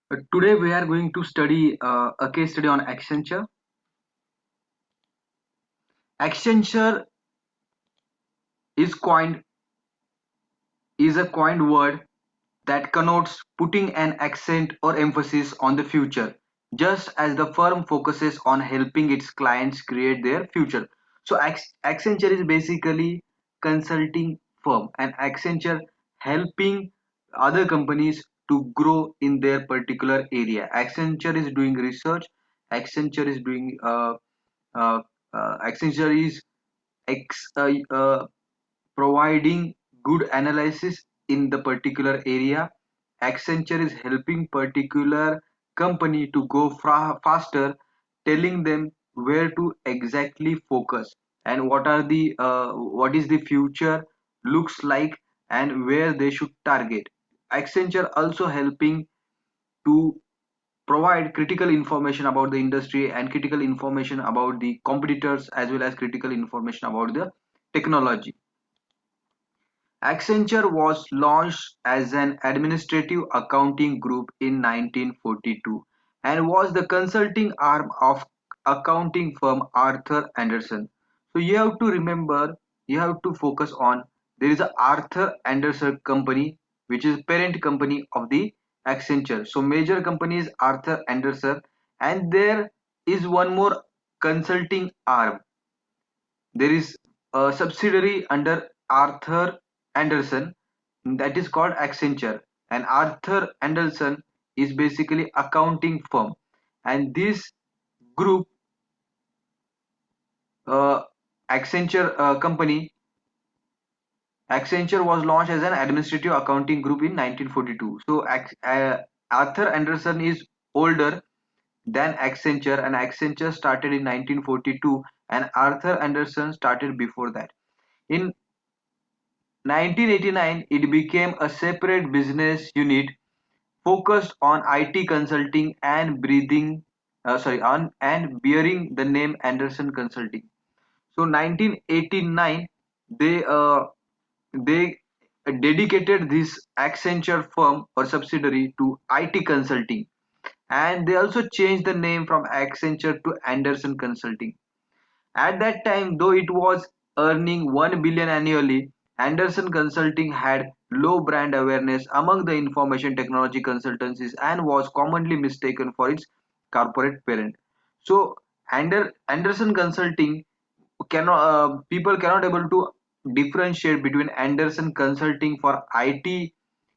Today we are going to study a case study on Accenture. Accenture is coined is a coined word that connotes putting an accent or emphasis on the future, just as the firm focuses on helping its clients create their future. So Accenture is basically consulting firm, and Accenture helping other companies to grow in their particular area. Accenture is doing research. Accenture is doing uh, Accenture is ex, providing good analysis in the particular area. Accenture is helping particular company to go faster, telling them where to exactly focus and what is the future looks like and where they should target. Accenture also helping to provide critical information about the industry and critical information about the competitors as well as critical information about the technology. Accenture was launched as an administrative accounting group in 1942 and was the consulting arm of accounting firm Arthur Andersen. So you have to remember, you have to focus on there is a Arthur Andersen company which is parent company of the Accenture. So major company is Arthur Andersen, and there is one more consulting arm. There is a subsidiary under Arthur Andersen that is called Accenture, and Arthur Andersen is basically accounting firm, and this group, uh, Accenture was launched as an administrative accounting group in 1942. So Arthur Andersen is older than Accenture, and Accenture started in 1942 and Arthur Andersen started before that. In 1989, it became a separate business unit focused on IT consulting and bearing the name Anderson Consulting. So 1989, they dedicated this Accenture firm or subsidiary to IT consulting, and they also changed the name from Accenture to Anderson Consulting. At that time, though it was earning 1 billion annually, Anderson Consulting had low brand awareness among the information technology consultancies and was commonly mistaken for its corporate parent. So Anderson Consulting cannot people cannot able to differentiate between Anderson Consulting for IT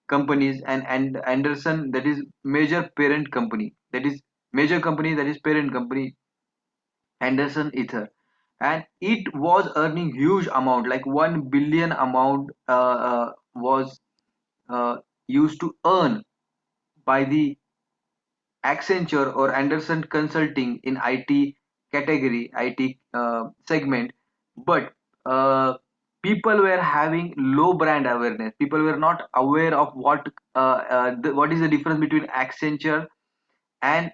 companies and Anderson, that is major parent company, that is parent company, Anderson Ether, and it was earning huge amount like 1 billion amount was used to earn by the Accenture or Anderson Consulting in IT category, IT segment, but people were having low brand awareness. People were not aware of what is the difference between Accenture and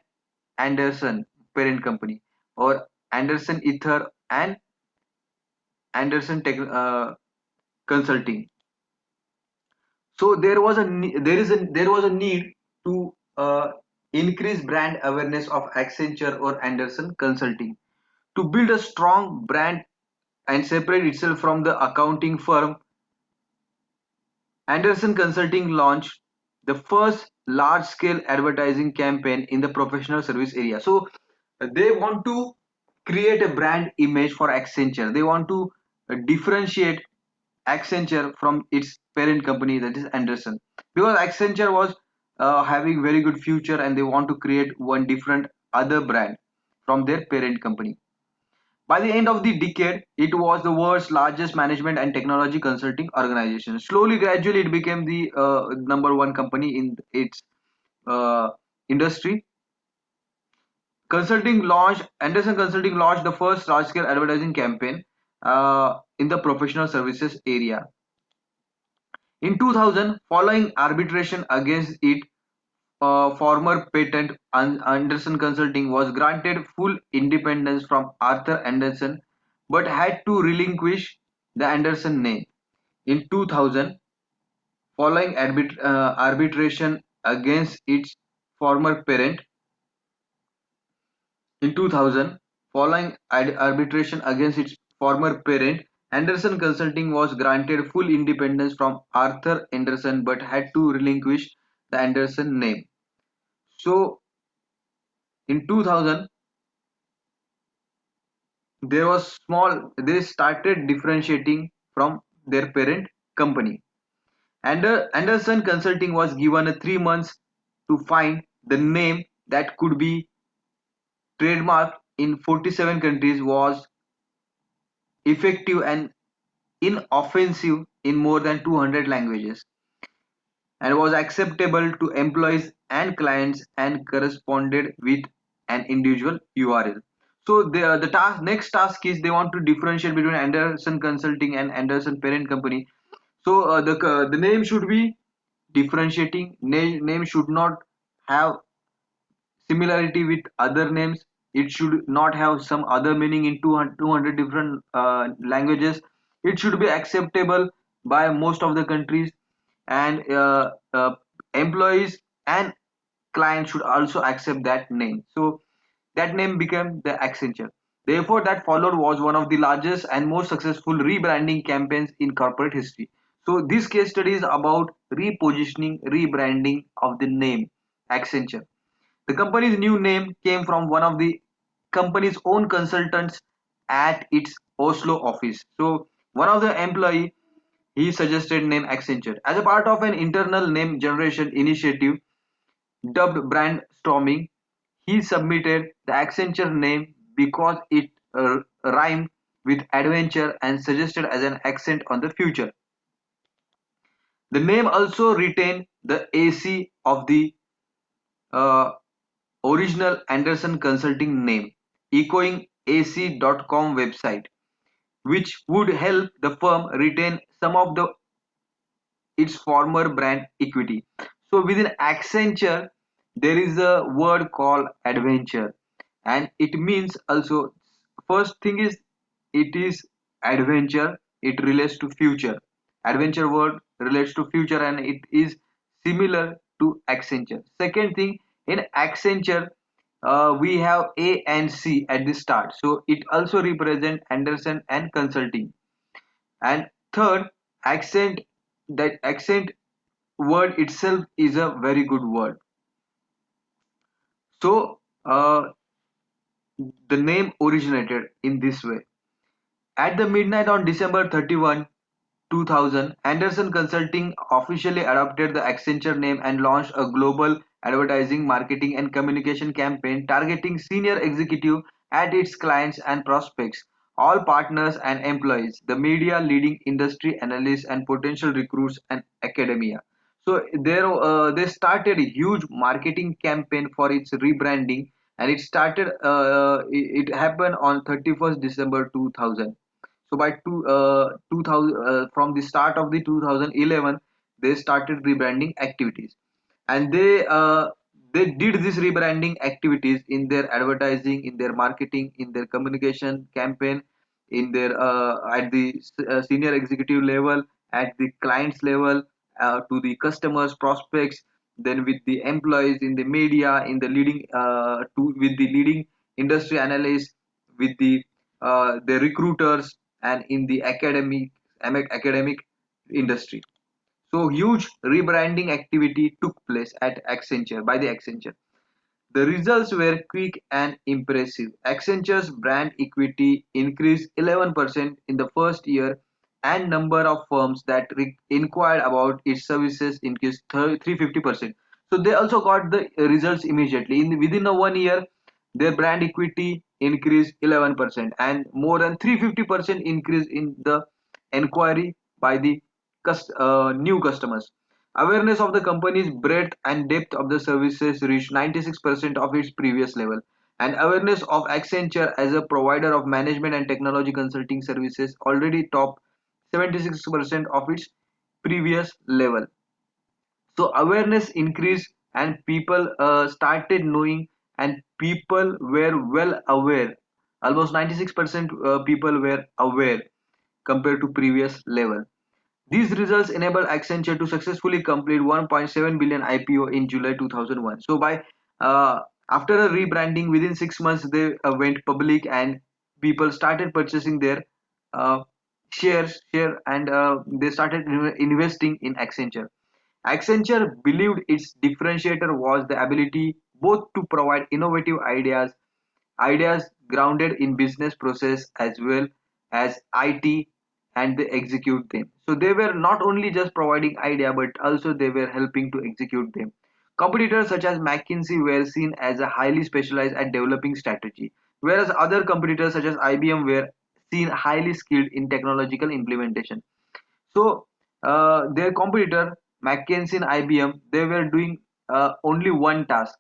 Anderson parent company, or Anderson Ether and Consulting. So there was a need to increase brand awareness of Accenture or Anderson Consulting to build a strong brand and separate itself from the accounting firm. Anderson Consulting launched the first large-scale advertising campaign in the professional service area. So they want to create a brand image for Accenture. They want to differentiate Accenture from its parent company, that is Anderson, because Accenture was having very good future and they want to create one different other brand from their parent company. By the end of the decade, it was the world's largest management and technology consulting organization. Slowly, gradually, it became the number one company in its uh, industry. Anderson Consulting launched the first large-scale advertising campaign in the professional services area. In 2000, following arbitration against its former patent, Anderson Consulting was granted full independence from Arthur Anderson but had to relinquish the Anderson name. In 2000, following arbitration against its former parent. In 2000, following arbitration against its former parent, Anderson Consulting was granted full independence from Arthur Anderson but had to relinquish the Anderson name. So in 2000, they started differentiating from their parent company. Anderson Consulting was given a 3 months to find the name that could be trademarked in 47 countries, was effective and inoffensive in more than 200 languages, and was acceptable to employees and clients and corresponded with an individual URL. So next task is they want to differentiate between Anderson Consulting and Anderson parent company. So the name should be differentiating. Name should not have similarity with other names. It should not have some other meaning in 200 different languages. It should be acceptable by most of the countries, and employees and clients should also accept that name. So that name became the Accenture. The effort that followed was one of the largest and most successful rebranding campaigns in corporate history. So this case study is about repositioning, rebranding of the name Accenture. The company's new name came from one of the company's own consultants at its Oslo office. So one of the employee, he suggested name Accenture as a part of an internal name generation initiative dubbed brainstorming. He submitted the Accenture name because it rhymed with adventure and suggested as an accent on the future. The name also retained the AC of the uh, original Anderson Consulting name, echoing AC.com website, which would help the firm retain some of its former brand equity. So within Accenture, there is a word called adventure, and it means also, first thing is, it is adventure. It relates to future. Adventure word relates to future, and it is similar to Accenture. Second thing, in Accenture, we have A and C at the start, so it also represent Anderson and Consulting. And third, accent, that accent word itself is a very good word. So the name originated in this way. At the midnight on December 31, 2000, Anderson Consulting officially adopted the Accenture name and launched a global advertising, marketing, and communication campaign targeting senior executive at its clients and prospects, all partners and employees, the media, leading industry analysts, and potential recruits and academia. So there, they started a huge marketing campaign for its rebranding, and it started. It happened on 31st December 2000. So by 2000, from the start of the 2011, they started rebranding activities, and they did this rebranding activities in their advertising, in their marketing, in their communication campaign, in their at the senior executive level, at the clients level, to the customers, prospects, then with the employees, in the media, in the leading with the leading industry analysts, with the recruiters, and in the academic industry. So huge rebranding activity took place at Accenture by the Accenture. The results were quick and impressive. Accenture's brand equity increased 11% in the first year, and number of firms that inquired about its services increased 350%. So they also got the results immediately. Within a 1 year, their brand equity increased 11%, and more than 350% increase in the inquiry by the new customers. Awareness of the company's breadth and depth of the services reached 96% of its previous level, and awareness of Accenture as a provider of management and technology consulting services already topped 76% of its previous level. So awareness increased, and people started knowing, and people were well aware. Almost 96% people were aware compared to previous level. These results enabled Accenture to successfully complete 1.7 billion IPO in July 2001. So by uh, after a rebranding, within 6 months they went public and people started purchasing their uh, share and they started investing in Accenture. Accenture believed its differentiator was the ability both to provide innovative ideas grounded in business process as well as IT, and they execute them. So they were not only just providing idea but also they were helping to execute them. Competitors such as McKinsey were seen as a highly specialized at developing strategy, whereas other competitors such as IBM were seen highly skilled in technological implementation. So their competitor McKinsey and IBM, they were doing only one task.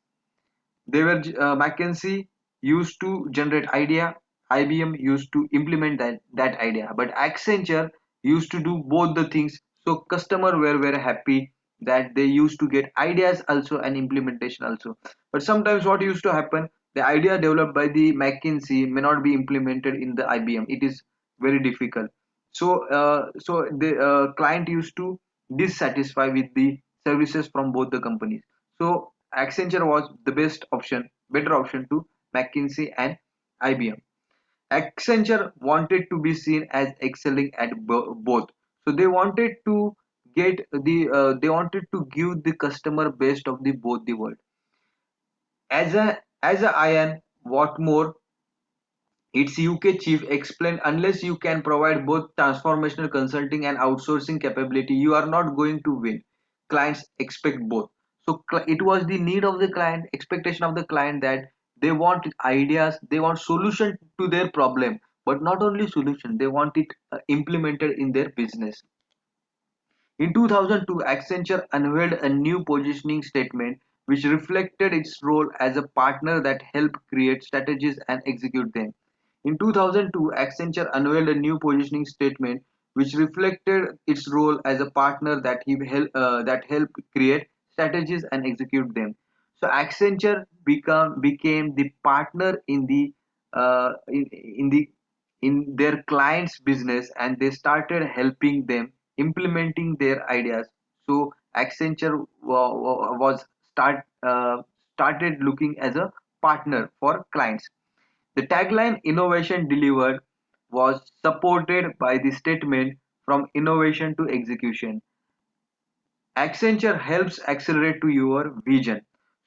They were McKinsey used to generate idea, IBM used to implement that idea, but Accenture used to do both the things. So customer were very happy that they used to get ideas also and implementation also. But sometimes what used to happen, the idea developed by the McKinsey may not be implemented in the IBM. It is very difficult. So the client used to dissatisfy with the services from both the companies. So Accenture was the best option, better option to McKinsey and IBM. Accenture wanted to be seen as excelling at both. So they wanted to give the customer best of the both the world. As a Ian Watmore, its UK chief, explained, unless you can provide both transformational consulting and outsourcing capability, you are not going to win. Clients expect both. So it was the need of the client, expectation of the client, that they want ideas, they want solution to their problem, but not only solution, they want it implemented in their business. In 2002, Accenture unveiled a new positioning statement which reflected its role as a partner that helped create strategies and execute them. In 2002, Accenture unveiled a new positioning statement which reflected its role as a partner that helped create strategies and execute them. So Accenture became the partner in the in their clients' business, and they started helping them implementing their ideas. So Accenture was started looking as a partner for clients. The tagline "Innovation Delivered" was supported by the statement "From innovation to execution." Accenture helps accelerate to your vision.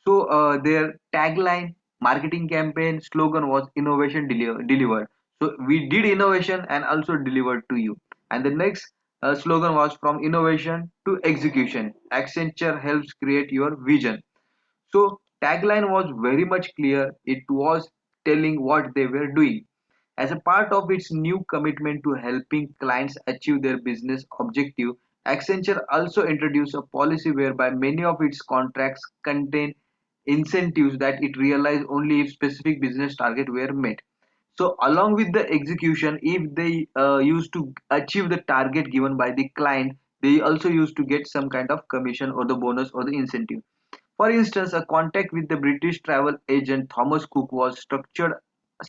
So their tagline, marketing campaign, slogan was delivered. So we did innovation and also delivered to you. And the next slogan was from innovation to execution. Accenture helps create your vision. So tagline was very much clear. It was telling what they were doing. As a part of its new commitment to helping clients achieve their business objective, Accenture also introduced a policy whereby many of its contracts contain incentives that it realized only if specific business targets were met. So, along with the execution, if they used to achieve the target given by the client, they also used to get some kind of commission or the bonus or the incentive. For instance, a contract with the British travel agent Thomas Cook was structured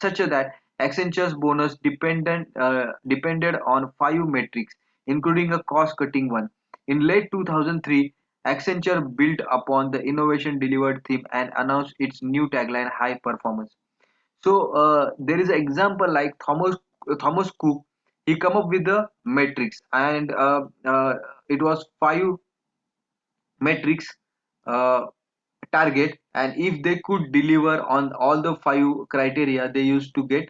such that Accenture's bonus depended on five metrics, including a cost-cutting one. In late 2003, Accenture built upon the innovation delivered theme and announced its new tagline, "High Performance." So there is an example like Thomas Cook. He come up with the metrics, and it was five metrics uh, target, and if they could deliver on all the five criteria, they used to get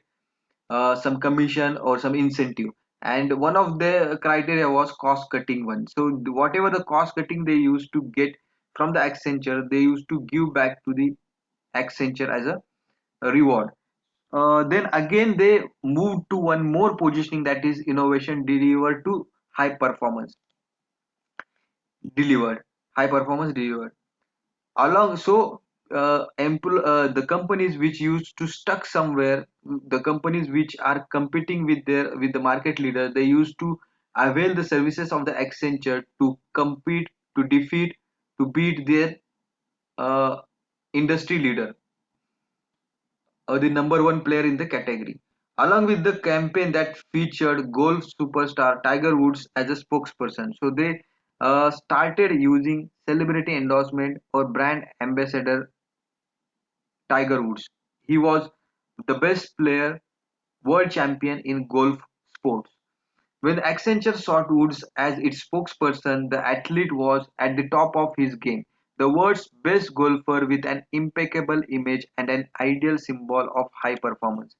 some commission or some incentive. And one of the criteria was cost cutting one. So whatever the cost cutting they used to get from the Accenture, they used to give back to the Accenture as a reward. Then again they moved to one more positioning, that is innovation delivered to high performance delivered high performance delivered along. So the companies which used to stuck somewhere, the companies which are competing with the market leader, they used to avail the services of the Accenture to compete, to defeat, to beat their uh, industry leader or the number one player in the category. along with the campaign that featured golf superstar Tiger Woods as a spokesperson. So they started using celebrity endorsement or brand ambassador Tiger Woods. He was the best player, world champion in golf sports. When Accenture sought Woods as its spokesperson, the athlete was at the top of his game, the world's best golfer with an impeccable image and an ideal symbol of high performance.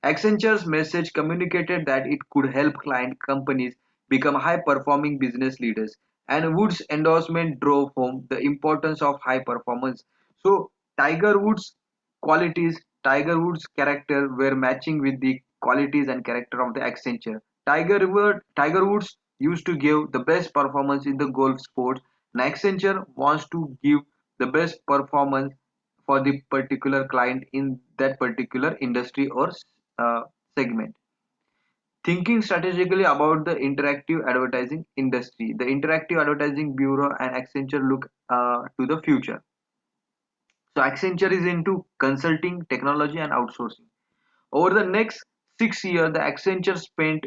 Accenture's message communicated that it could help client companies become high performing business leaders, and Woods' endorsement drove home the importance of high performance. So, Tiger Woods' qualities, Tiger Woods' character were matching with the qualities and character of the Accenture. Tiger Woods used to give the best performance in the golf sport, and Accenture wants to give the best performance for the particular client in that particular industry or uh, segment. Thinking strategically about the interactive advertising industry, the Interactive Advertising Bureau and Accenture look to the future. So Accenture is into consulting, technology, and outsourcing. Over the next 6 years, the Accenture spent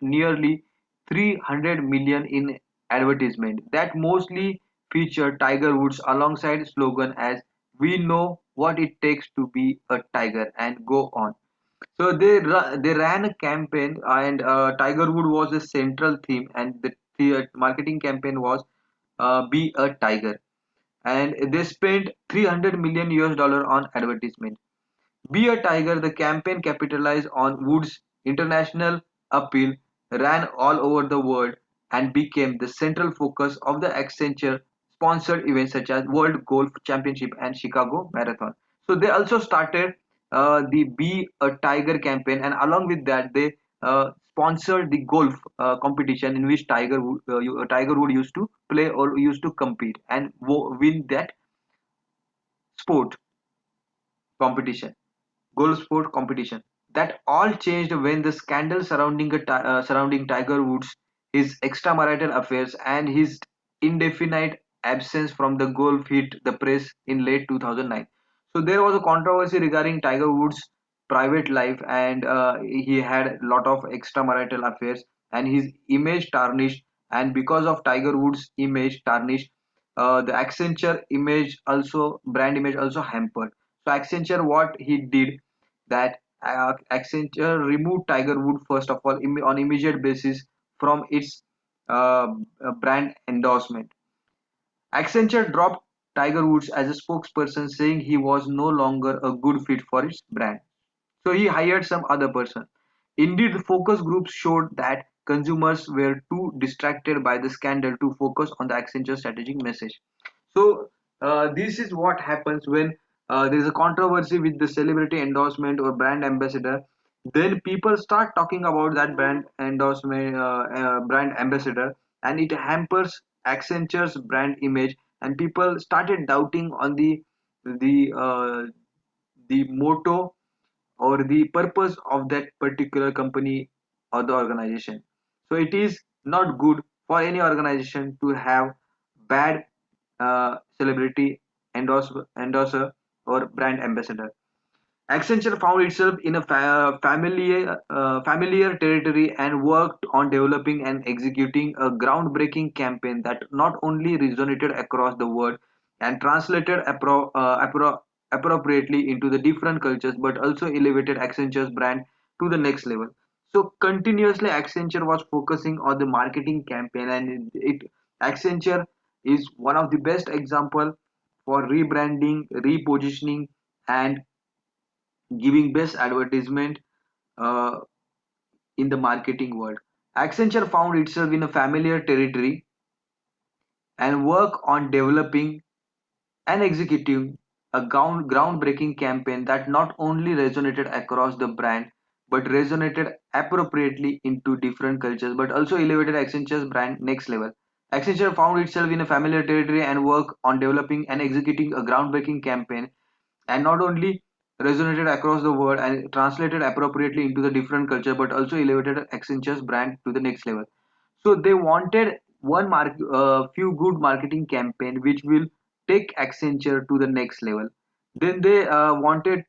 nearly 300 million in advertisement that mostly featured Tiger Woods alongside slogan as "We know what it takes to be a tiger" and go on. So they ran a campaign, and Tiger Wood was the central theme, and the marketing campaign was "Be a Tiger," and they spent 300 million US dollar on advertisement. Be a Tiger, the campaign capitalized on Wood's international appeal, ran all over the world, and became the central focus of the Accenture sponsored events such as World Golf Championship and Chicago Marathon. So they also started the Be a Tiger campaign, and along with that, they sponsored the golf competition in which Tiger Wood used to play or used to compete and win that sport competition. Golf sport competition. That all changed when the scandal surrounding Tiger Woods, his extramarital affairs, and his indefinite absence from the golf hit the press in late 2009. So there was a controversy regarding Tiger Woods' private life, and he had a lot of extramarital affairs, and his image tarnished. And because of Tiger Woods' image tarnished, the Accenture image also brand image also hampered. So Accenture, what he did, that Accenture removed Tiger Woods first of all on immediate basis from its brand endorsement. Accenture dropped Tiger Woods as a spokesperson, saying he was no longer a good fit for its brand. So he hired some other person. Indeed, the focus groups showed that consumers were too distracted by the scandal to focus on the Accenture strategic message. So this is what happens when there is a controversy with the celebrity endorsement or brand ambassador. Then people start talking about that brand endorsement, brand ambassador, and it hampers Accenture's brand image, and people started doubting on the uh, the motto or the purpose of that particular company or the organization. So it is not good for any organization to have bad celebrity endorser or brand ambassador. Accenture found itself in a familiar territory and worked on developing and executing a groundbreaking campaign that not only resonated across the world and translated appropriately into the different cultures but also elevated Accenture's brand to the next level. So continuously Accenture was focusing on the marketing campaign, and Accenture is one of the best example for rebranding, repositioning, and giving best advertisement uh, in the marketing world. Accenture found itself in a familiar territory and work on developing and executing a groundbreaking campaign that not only resonated across the brand but resonated appropriately into different cultures but also elevated Accenture's brand next level. Accenture found itself in a familiar territory and work on developing and executing a groundbreaking campaign and not only resonated across the world and translated appropriately into the different culture but also elevated Accenture's brand to the next level. So they wanted few good marketing campaign which will take Accenture to the next level. Then they wanted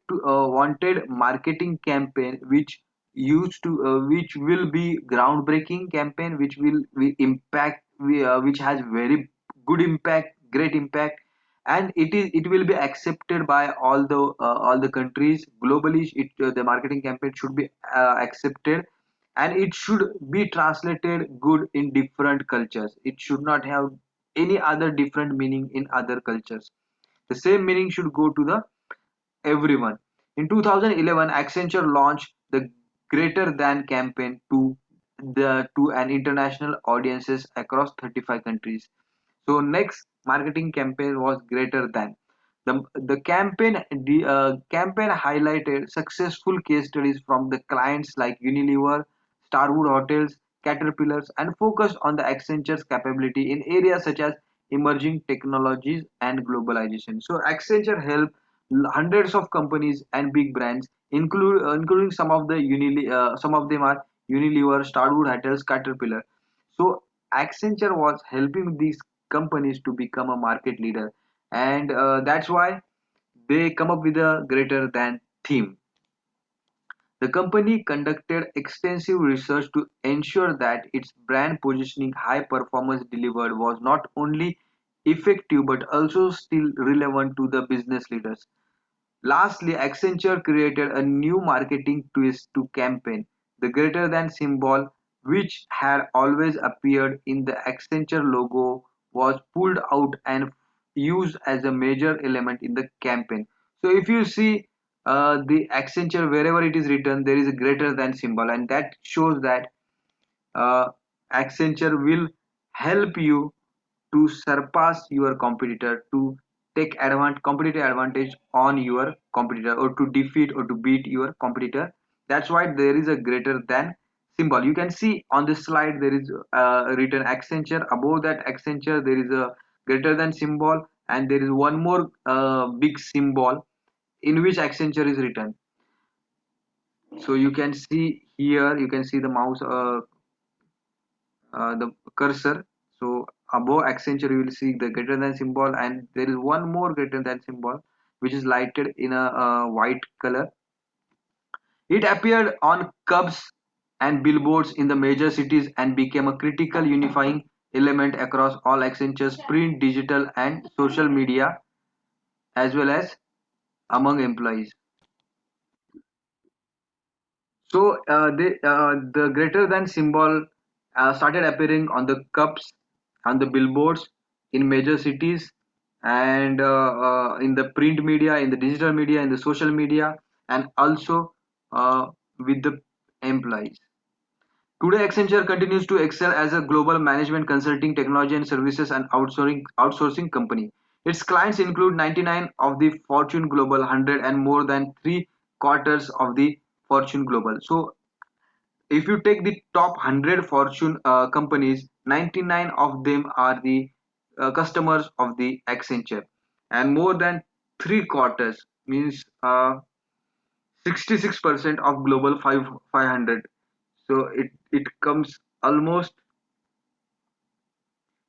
marketing campaign which will be groundbreaking campaign, which will impact which has very good impact, great impact, and it will be accepted by all the countries globally. The marketing campaign should be accepted, and it should be translated good in different cultures. It should not have any other different meaning in other cultures. The same meaning should go to the everyone. In 2011, Accenture launched the Greater Than campaign to an international audiences across 35 countries. So next marketing campaign was Greater Than. The campaign highlighted successful case studies from the clients like Unilever, Starwood Hotels, Caterpillars, and focused on the Accenture's capability in areas such as emerging technologies and globalization. So Accenture helped hundreds of companies and big brands, including some of them are Unilever, Starwood Hotels, Caterpillar. So Accenture was helping these companies to become a market leader, and that's why they come up with a greater than theme. The company conducted extensive research to ensure that its brand positioning high performance delivered was not only effective but also still relevant to the business leaders. Lastly, Accenture created a new marketing twist to campaign. The greater than symbol, which had always appeared in the Accenture logo, was pulled out and used as a major element in the campaign. So if you see the Accenture, wherever it is written, there is a greater than symbol, and that shows that uh, Accenture will help you to surpass your competitor, to take competitive advantage on your competitor, or to defeat or to beat your competitor. That's why there is a greater than symbol. You can see on this slide there is written Accenture. Above that Accenture there is a greater than symbol, and there is one more big symbol in which Accenture is written. So you can see here, you can see the mouse, the cursor. So above Accenture you will see the greater than symbol, and there is one more greater than symbol which is lighted in a white color. It appeared on curbs and billboards in the major cities and became a critical unifying element across all Accenture's print, digital, and social media, as well as among employees. So the greater than symbol started appearing on the cups, on the billboards in major cities, and in the print media, in the digital media, in the social media, and also with the employees. Today, Accenture continues to excel as a global management consulting, technology and services and outsourcing company. Its clients include 99 of the Fortune Global 100 and more than three quarters of the Fortune Global. So if you take the top 100 Fortune companies, 99 of them are the customers of the Accenture, and more than three quarters means 66% of global 500. So it comes almost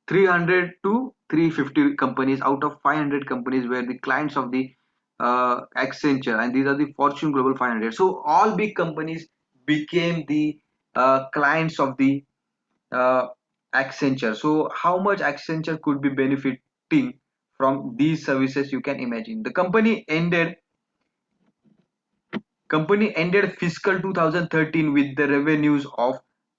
300 to 350 companies out of 500 companies were the clients of the Accenture, and these are the Fortune Global 500. So all big companies became the clients of the uh, Accenture. So how much Accenture could be benefiting from these services, you can imagine. The company ended fiscal 2013 with the revenues of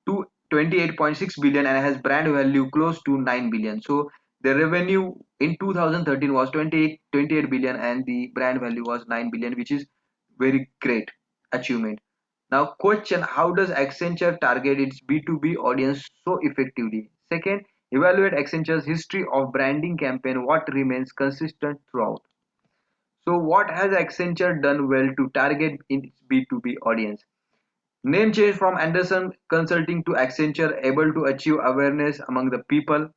28.6 billion and has brand value close to 9 billion. So the revenue in 2013 was 28 billion and the brand value was 9 billion, which is very great achievement. Now question, how does Accenture target its B2B audience so effectively? Second, evaluate Accenture's history of branding campaign, what remains consistent throughout. So what has Accenture done well to target its B2B audience? Name change from Anderson Consulting to Accenture, able to achieve awareness among the people.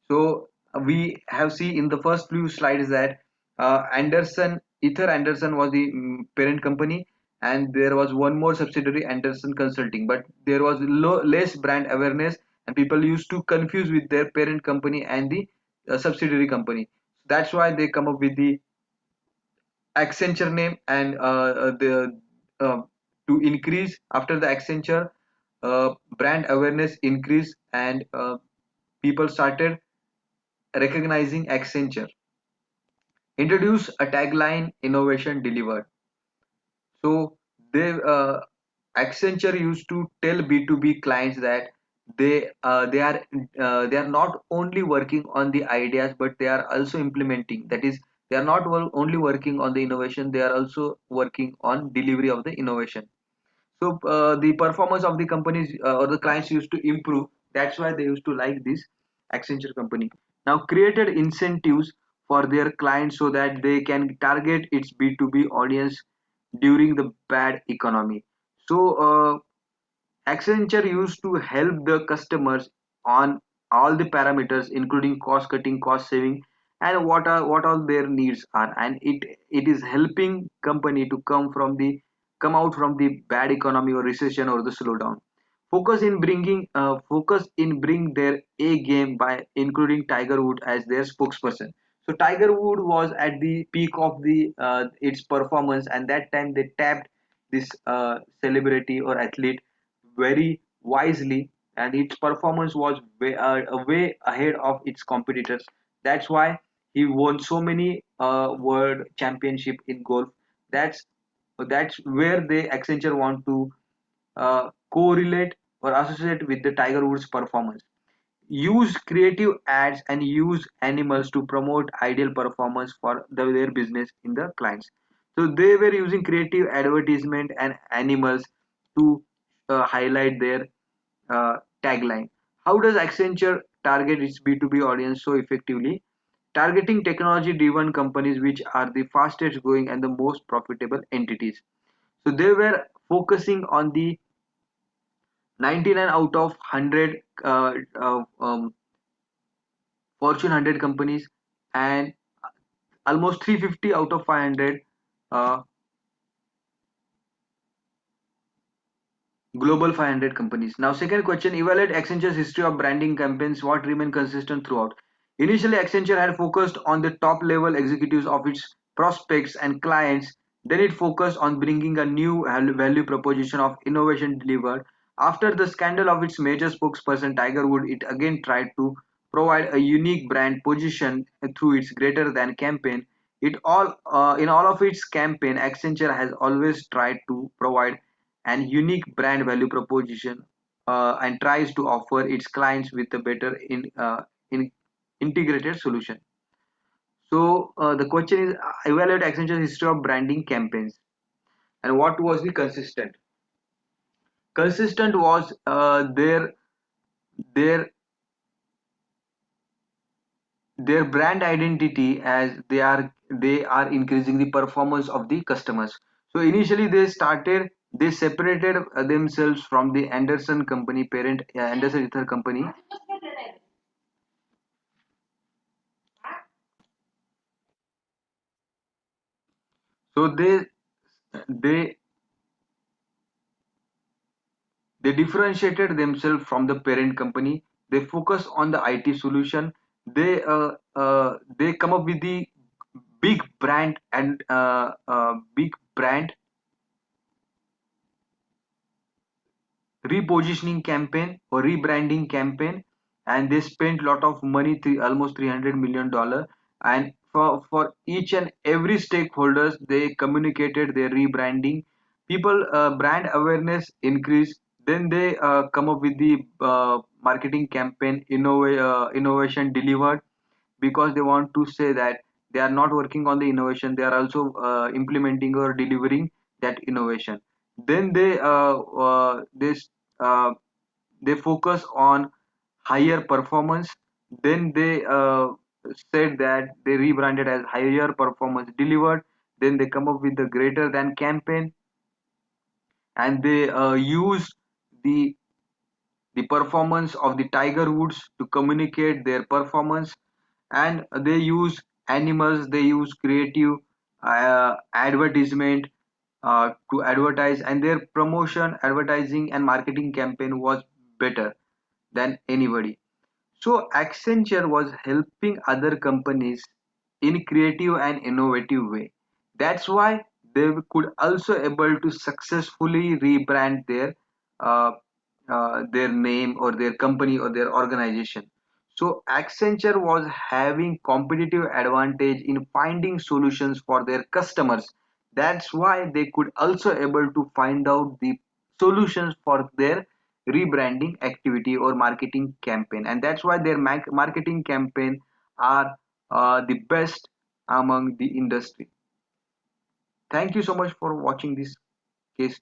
So we have seen in the first few slides that Ether Anderson was the parent company, and there was one more subsidiary, Anderson Consulting, but there was less brand awareness, and people used to confuse with their parent company and the subsidiary company. That's why they come up with the Accenture name, and the to increase after the Accenture, brand awareness increase, and people started recognizing Accenture. Introduce a tagline: innovation delivered. So they Accenture used to tell B2B clients that they are not only working on the ideas, but they are also implementing. That is, they are not only working on the innovation, they are also working on delivery of the innovation. So the performance of the companies or the clients used to improve. That's why they used to like this Accenture company. Now created incentives for their clients so that they can target its B2B audience during the bad economy. So Accenture used to help the customers on all the parameters, including cost cutting, cost saving, and what all their needs are, and it is helping company to come out from the bad economy or recession or the slowdown. Focus in bring their A game by including Tiger Wood as their spokesperson. So Tiger Wood was at the peak of the its performance, and that time they tapped this celebrity or athlete very wisely, and its performance was way ahead of its competitors. That's why he won so many world championship in golf. That's that's where the Accenture want to correlate or associate with the Tiger Woods performance. Use creative ads and use animals to promote ideal performance for their business in the clients. So they were using creative advertisement and animals to highlight their tagline. How does Accenture target its B2B audience so effectively? Targeting technology driven companies which are the fastest growing and the most profitable entities. So they were focusing on the 99 out of 100 Fortune 100 companies, and almost 350 out of 500 uh, Global 500 companies. Now, second question: evaluate Accenture's history of branding campaigns. What remained consistent throughout? Initially, Accenture had focused on the top level executives of its prospects and clients. Then it focused on bringing a new value proposition of innovation delivered. After the scandal of its major spokesperson Tiger Wood, it again tried to provide a unique brand position through its greater than campaign. In all of its campaign, Accenture has always tried to provide and unique brand value proposition, and tries to offer its clients with a better in integrated solution. So the question is, evaluate Accenture's history of branding campaigns and what was the consistent. Consistent was their their brand identity, as they are increasing the performance of the customers. So initially they separated themselves from the Anderson company parent, Anderson Ether company. So they they differentiated themselves from the parent company. They focus on the IT solution. They come up with the big brand and big brand repositioning campaign or rebranding campaign, and they spent a lot of money, almost $300 million, and for each and every stakeholders they communicated their rebranding. People brand awareness increase. Then they come up with the marketing campaign innovation delivered, because they want to say that they are not working on the innovation, they are also implementing or delivering that innovation. Then uh, they focus on higher performance. Then they said that they rebranded as higher performance delivered. Then they come up with the greater than campaign, and they use the the performance of the Tiger Woods to communicate their performance. And they use animals, they use creative advertisement to advertise, and their promotion, advertising and marketing campaign was better than anybody. So Accenture was helping other companies in creative and innovative way. That's why they could also able to successfully rebrand uh, their name or their company or their organization. So Accenture was having competitive advantage in finding solutions for their customers. That's why they could also able to find out the solutions for their rebranding activity or marketing campaign, and that's why their marketing campaign are the best among the industry. Thank you so much for watching this case